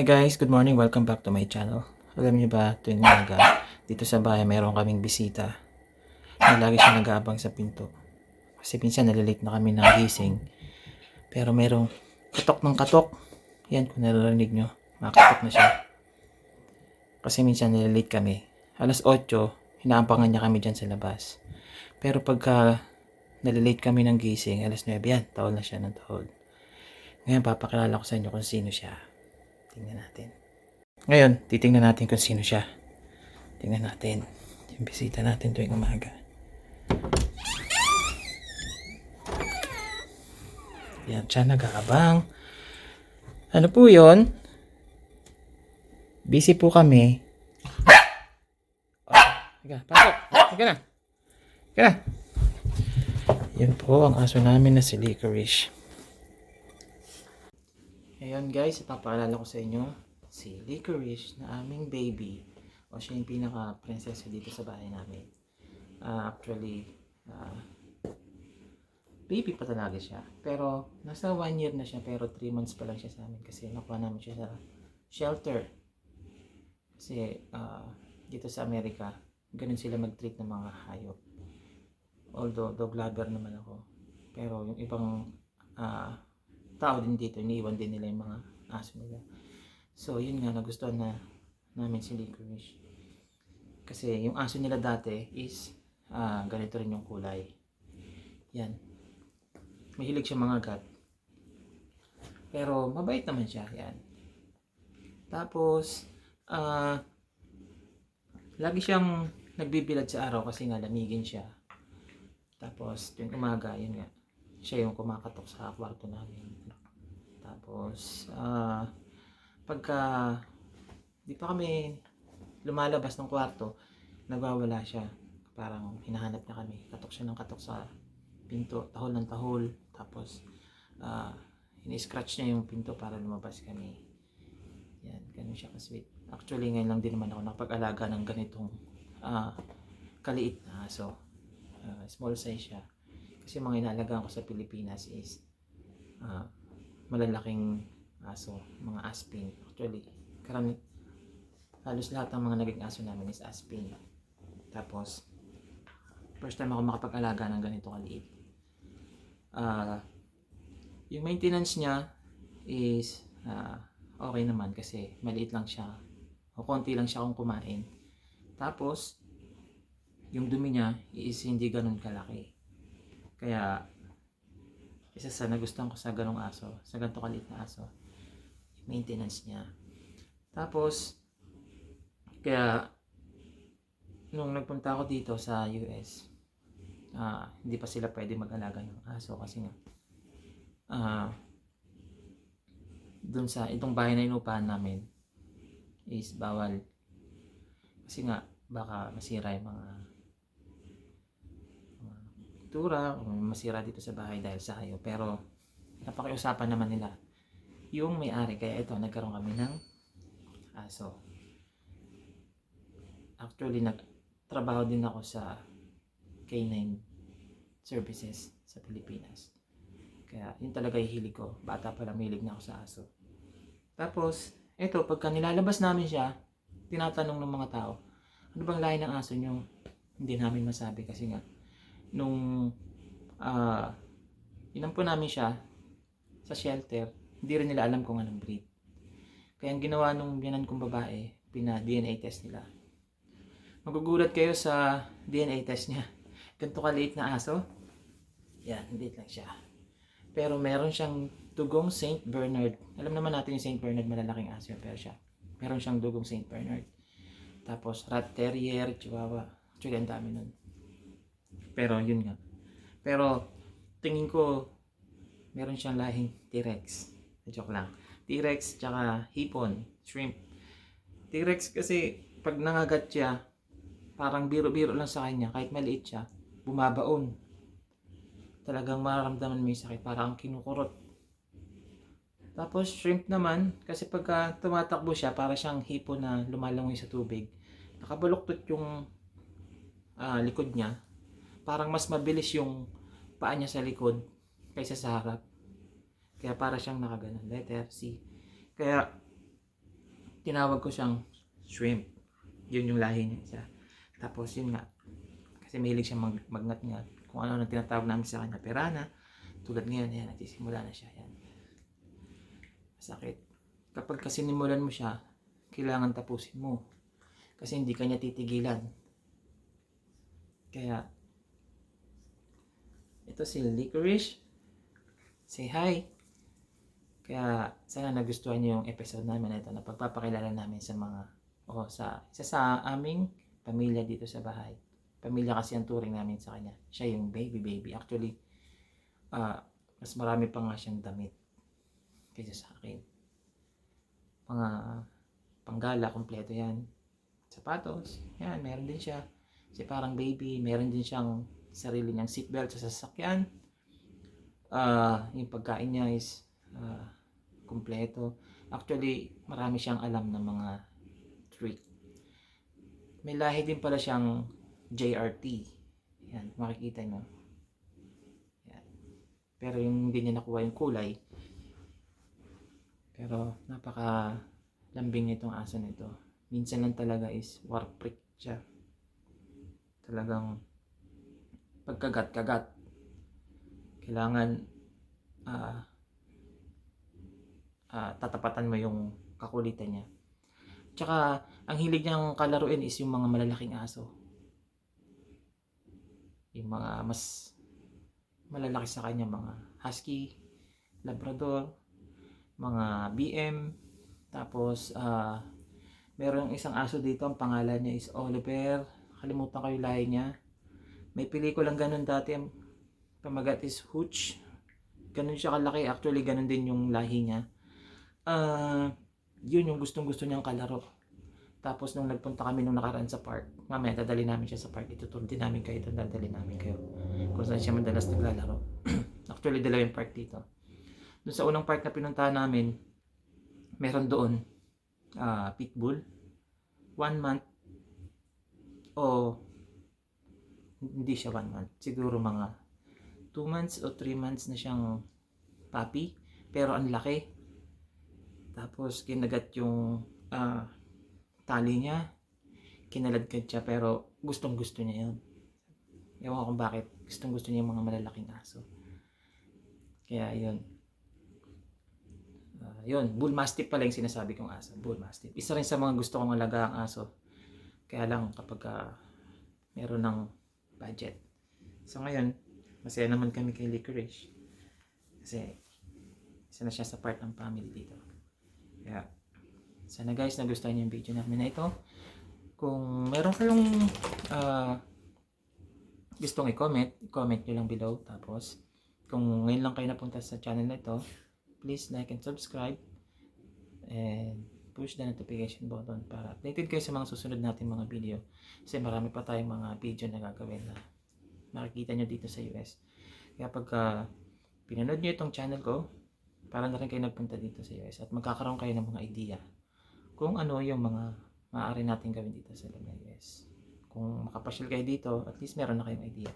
Hi guys, good morning. Welcome back to my channel. Alam niyo ba, tuwing umaga, dito sa bahay mayroon kaming bisita na lagi siya nag-aabang sa pinto. Kasi minsan nalilate na kami ng gising. Pero merong katok ng katok. Yan, kung naririnig nyo, makatok na siya. Kasi minsan nalilate kami. Alas 8, hinaabangan niya kami dyan sa labas. Pero pagka nalilate kami ng gising, alas 9, yan, tahol na siya ng tahol. Ngayon, papakilala ko sa inyo kung sino siya. Tingnan natin. Ngayon, titingnan natin kung sino siya. Tingnan natin. Yung bisita natin tuwing umaga. Yan siya, nag-aabang. Ano po yun? Busy po kami. Higa, pasok. Higa na. Higa na. Yan po ang aso namin na si Licorice. Ayan guys, ipapaalala ko sa inyo si Licorice na aming baby. O siya yung pinaka-prinsesa dito sa bahay namin. Actually, baby pa talaga siya. Pero, nasa 1 year na siya. Pero 3 months pa lang siya sa amin. Kasi nakuha namin siya sa shelter. Kasi, dito sa Amerika, ganun sila mag-treat ng mga hayop. Although, dog lover naman ako. Pero, yung ibang tao din dito, iniiwan din nila yung mga aso nila. So, yun nga, nagustuhan na namin si Licorice. Kasi, yung aso nila dati is, ganito rin yung kulay. Yan. Mahilig siya mga gat. Pero mabait naman siya. Yan. Tapos, lagi siyang nagbibilad sa araw kasi nga lamigin siya. Tapos, tuwing umaga, yun nga, siya yung kumakatok sa kwarto namin. Tapos, pagka di pa kami lumalabas ng kwarto, nagwawala siya. Parang hinahanap niya kami. Katok siya ng katok sa pinto, tahol ng tahol. Tapos, ini-scratch niya yung pinto para lumabas kami. Yan, ganun siya ka-sweet. Actually, ngayon lang din naman ako nakapag-alaga ng ganitong kaliit na aso. Small size siya. Kasi mga inaalagaan ko sa Pilipinas is malalaking aso, mga aspin. Actually, halos lahat ng mga naging aso namin is aspin. Tapos, first time ako makapag-alaga ng ganito kaliit. Yung maintenance niya is okay naman kasi maliit lang siya o konti lang siya kung kumain. Tapos yung dumi niya is hindi ganun kalaki. Kaya isa sa nagustuhan ko sa ganong aso, sa ganito kaliit na aso, maintenance niya. Tapos kaya nung nagpunta ako dito sa US, hindi pa sila pwede mag-alaga ng aso kasi nga dun sa itong bahay na inupahan namin is bawal kasi nga baka masira yung mga pintura o masira dito sa bahay dahil sa hayop. Pero napakiusapan naman nila yung may-ari, kaya ito nagkaroon kami ng aso. Actually, nagtrabaho din ako sa K9 services sa Pilipinas. Kaya yun talaga yung hilig ko. Bata pa lang mahilig na ako sa aso. Tapos, eto, pagka nilalabas namin siya, tinatanong ng mga tao, ano bang lahi ng aso nyo? Hindi namin masabi kasi nga, nung inampo namin siya sa shelter, hindi rin nila alam kung anong breed. Kaya ang ginawa nung biyanan kong babae, pina-DNA test nila. Magugulat kayo sa DNA test niya. Ganito kaliit na aso. Yan, hindi lang siya. Pero meron siyang dugong Saint Bernard. Alam naman natin yung Saint Bernard, malalaking aso yung Persia. Meron siyang dugong Saint Bernard. Tapos Rat Terrier, Chihuahua. Actually, ang dami nun. Pero yun nga. Pero tingin ko, meron siyang lahing T-Rex. Joke lang. T-Rex tsaka hipon, shrimp. T-Rex kasi pag nangagat siya, parang biro-biro lang sa kanya. Kahit maliit siya, bumabaon. Talagang mararamdaman mo yung sakit, parang kinukurot. Tapos shrimp naman, kasi pagka tumatakbo siya, para siyang hipon na lumalangoy sa tubig. Nakabaluktot yung likod niya. Parang mas mabilis yung paa niya sa likod kaysa sa harap. Kaya para siyang nakaganon. Letter C. Kaya tinawag ko siyang shrimp. Yun yung lahi niya isa. Tapos yun nga, kasi mahilig siya magngat-ngat. Kung ano ang tinatawag namin sa kanya, pirana. Tulad ngayon, yan, nagsisimula na siya. Yan. Masakit. Kapag kasi sinimulan mo siya, kailangan tapusin mo. Kasi hindi kanya titigilan. Kaya, ito si Licorice. Say hi. Kaya, sana nagustuhan niyo yung episode namin na ito na pagpapakilala namin sa mga, isa sa aming pamilya dito sa bahay. Pamilya kasi ang turing namin sa kanya. Siya yung baby. Actually, mas marami pa nga siyang damit kaysa sa akin. Mga panggala, kompleto yan. Sapatos, yan, meron din siya. Kasi parang baby, meron din siyang sarili niyang seatbelt sa sasakyan. Yung pagkain niya is kompleto. Actually, marami siyang alam ng mga trick. May lahi din pala siyang JRT. Yan, makikita nyo. Yan. Pero yung hindi niya nakuha yung kulay. Pero napaka lambing nitong aso nito. Minsan lang talaga is war prick siya. Talagang pagkagat-kagat. Kailangan tatapatan mo yung kakulitan niya. Tsaka, ang hilig niyang kalaruin is yung mga malalaking aso. Yung mga mas malalaki sa kanya, mga husky, labrador, mga BM. Tapos, meron isang aso dito, ang pangalan niya is Oliver. Kalimutan ko yung lahi niya. May pelikulang ganun dati, ang pamagat is Hooch. Ganun siya kalaki. Actually, ganun din yung lahi niya. Yun yung gustong-gusto niyang kalaro. Tapos nung nagpunta kami nung nakaraan sa park, mamaya dadali namin siya sa park. Ituturo din namin kayo doon, dadali namin kayo kung saan siya madalas naglalaro. Actually, dalawa yung park dito. Doon sa unang park na pinuntahan namin, meron doon pitbull, 1 month o hindi siya 1 month, siguro mga 2 months o 3 months na siyang puppy, pero ang laki. Tapos kinagat yung tali niya, kinaladkad siya, pero gustong gusto niya yun. Ewan ko kung bakit gustong gusto niya yung mga malalaking aso. Kaya yun. Yun, bull mastiff pala yung sinasabi kong aso. Bull mastiff. Isa rin sa mga gusto kong alaga ang aso. Kaya lang kapag meron ng budget. So ngayon, masaya naman kami kay Licorice. Kasi isa na siya sa part ng family dito. Kaya sana guys nagustuhan niyo yung video namin na ito. Kung meron kayong gustong i-comment nyo lang below. Tapos kung ngayon lang kayo napunta sa channel na ito, please like and subscribe and push the notification button para updated kayo sa mga susunod natin mga video. Kasi marami pa tayong mga video na gagawin na makikita nyo dito sa US. Kaya pagka pinanood nyo itong channel ko, para na rin kayo nagpunta dito sa US at magkakaroon kayo ng mga idea kung ano yung mga maaari natin gawin dito sa loob ng US. Kung makapasyal kayo dito, at least meron na kayong idea.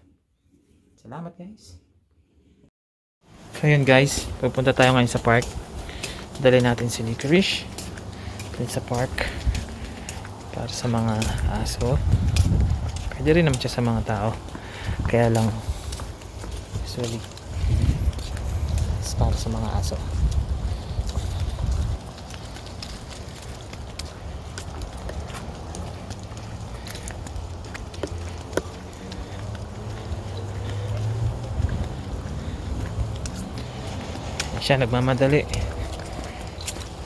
Salamat guys! So yun guys, pupunta tayo ngayon sa park. Dali natin si Licorice dun sa park para sa mga aso. Pwede rin naman siya sa mga tao. Kaya lang usually para sa mga aso. Siya nagmamadali.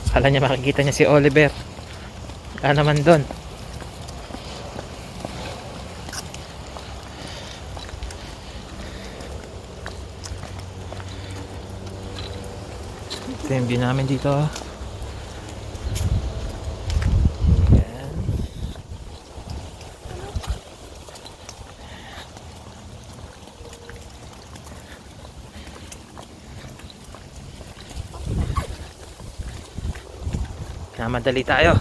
Akala niya makikita niya si Oliver. Wala naman doon. Ito yung view namin dito. Ayan. Namadali tayo.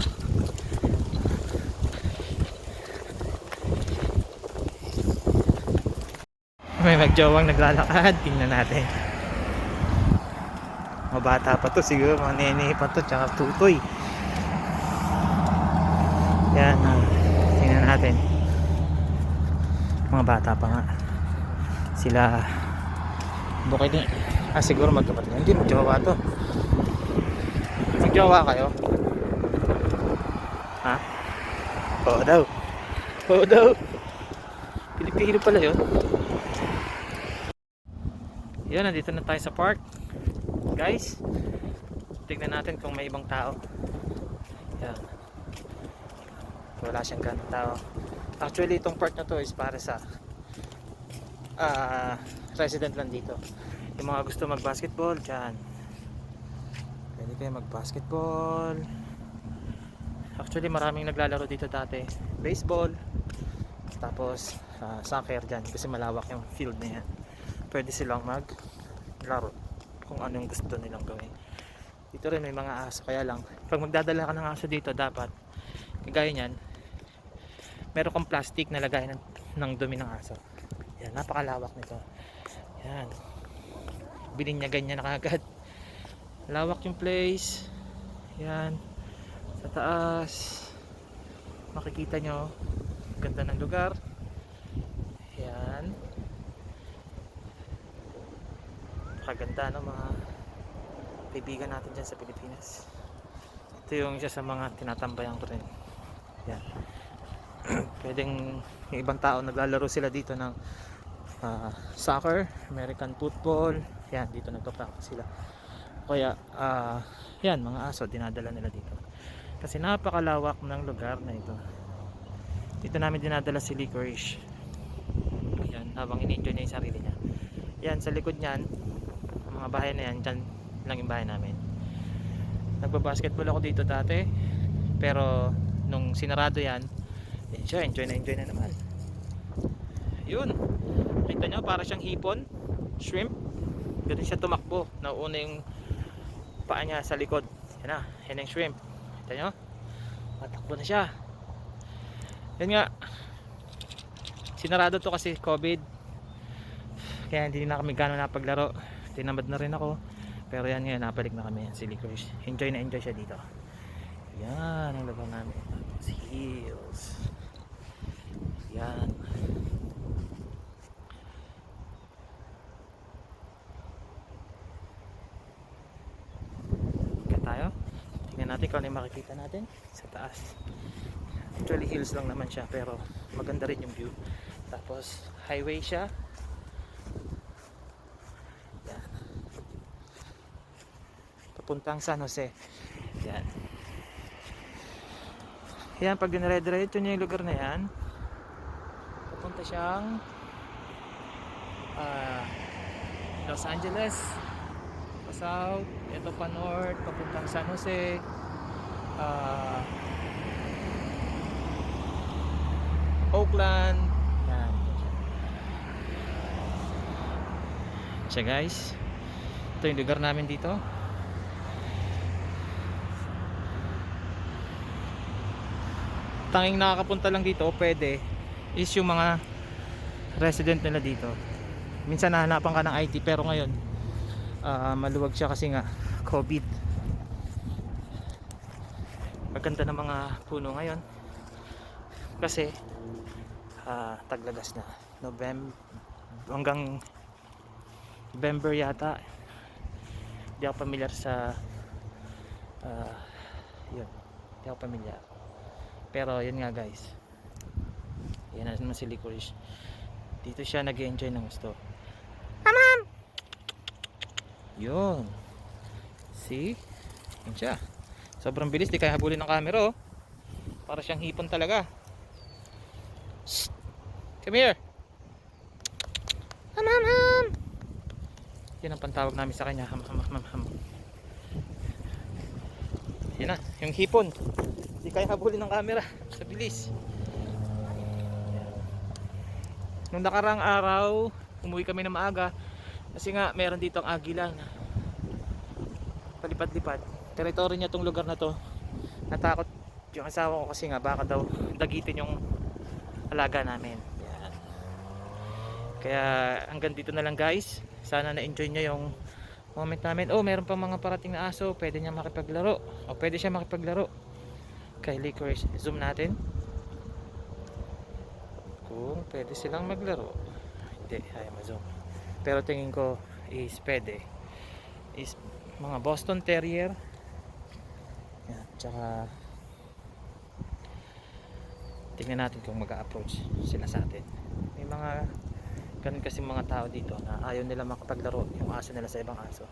May magjawang naglalakad. Tingnan natin. Mabata pa to siguro. Mga nene pa to. Tsaka tutoy. Yan, tingnan natin. Mga bata pa nga. Sila bukay din. Siguro magkapatid. Hindi, magjowa to. Magjowa kayo? Ha? Oo daw. Oo daw. Pilipino pala yun. Yun, nandito na tayo sa park. Guys, tignan natin kung may ibang tao. Yan. Wala siyang ganong tao. Actually, itong park na to is para sa resident lang dito. Yung mga gusto mag-basketball, dyan. Pwede kayo mag-basketball. Actually, maraming naglalaro dito dati. Baseball. Tapos, soccer dyan. Kasi malawak yung field na yan. Pwede silang maglaro kung anong gusto nilang gawin. Dito rin may mga aso. Kaya lang, pag magdadala ka ng aso dito, dapat, kagaya nyan, meron kang plastic na lagay ng dumi ng aso. Yan, napakalawak nito. Yan. Bilhin niya ganyan na kagad. Lawak yung place. Yan. Sa taas. Makikita nyo. Ganda ng lugar. Yan. Kaganda ng mga kaibigan natin dyan sa Pilipinas. Ito yung isa sa mga tinatambayan ko rin. Yan. Pwedeng yung ibang tao naglalaro sila dito ng soccer, American football. Yan, dito nagpa-practice sila. Kaya yan, mga aso dinadala nila dito. Kasi napakalawak ng lugar na ito. Dito namin dinadala si Licorice. Yan, habang in-enjoy niya yung sarili niya. Yan, sa likod niyan, mga bahay na yan, dyan lang yung bahay namin. Nagpa-basketball ako dito dati. Pero nung sinarado yan, enjoy na naman. Yun. Kita nyo, para siyang hipon, shrimp. Ganun siya tumakbo. Nauuna yung paa niya sa likod. Yan na, yan yung shrimp. Kita nyo? Matakbo na siya. Yan nga. Sinarado to kasi COVID. Kaya hindi na kami gano'n napaglaro. Tinamad na rin ako. Pero yan ngayon, napalik na kami. Si Licorice. Enjoy na enjoy siya dito. Yan ang lugar namin. Si Hills. Yan. Kaya tayo. Tingnan natin kung ano yung makikita natin sa taas. Actually hills lang naman siya, pero maganda rin yung view. Tapos highway siya. Yan. Papuntang San Jose. Yan. Yan, pag dinire-diretso nyo yung lugar na yan, papunta siyang Los Angeles pa south, ito pa north, papuntang San Jose, Oakland. Yan siya guys. Ito yung lugar namin dito. Tanging nakakapunta lang dito pwede is yung mga resident nila dito. Minsan nahanapan ka ng IT, pero ngayon maluwag siya kasi nga COVID. Maganda ng mga puno ngayon kasi taglagas na. November hanggang November yata. Hindi ako familiar sa yun, hindi ako familiar. Pero yun nga guys, yan na naman si Licorice. Dito siya nag-enjoy ng gusto. Ma'am! Yun. See? Yan siya. Sobrang bilis, di kaya habulin ng camera oh. Para siyang hipon talaga. Shh! Come here! Ham! Yan ang pantawag namin sa kanya. Ham. Yan na, yung hipon. Di kaya habulin ng camera sa bilis. Nung nakarang araw, umuwi kami na maaga kasi nga meron dito ang agila na palipad-lipad. Teritoryo niya tong lugar na to. Natakot yung asawa ko kasi nga baka daw dagitin yung alaga namin. Yan. Kaya hanggang dito na lang guys. Sana na-enjoy nyo yung moment namin. Oh, meron pa mga parating na aso. Pwede niya makipaglaro. O pwede siya makipaglaro. kay Licorice. Zoom natin kung pwede silang maglaro. Hindi, ayaw ma-zoom. Pero tingin ko is pwede. Is mga Boston Terrier. Yan, tsaka tingnan natin kung mag-a-approach sila sa atin. May mga ganun kasi mga tao dito na ayaw nila makapaglaro yung aso nila sa ibang aso.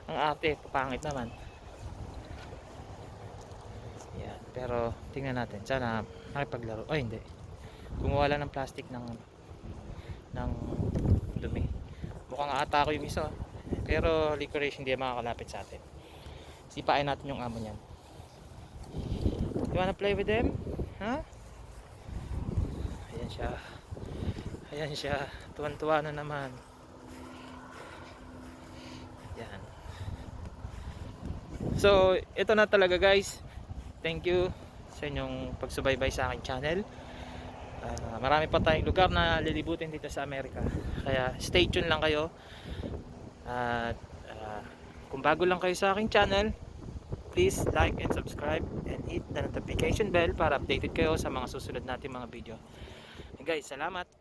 Ang arte, papangit naman. Yan, pero tingnan natin. Sana makipaglaro. Ay, hindi. Gumawa lang ng plastic ng dumi. Mukhang ata ako yung isa. Pero Licorice hindi makakalapit sa atin. Sipain natin yung amo niyan. You wanna play with them? Ha? Ayan siya. Ayan siya. Tuwan-tuwa na naman. Yan. So, ito na talaga guys. Thank you sa inyong pagsubaybay sa aking channel. Marami pa tayong lugar na lilibutin dito sa Amerika. Kaya stay tuned lang kayo. At kung bago lang kayo sa aking channel, please like and subscribe and hit the notification bell para updated kayo sa mga susunod nating mga video. And guys, salamat!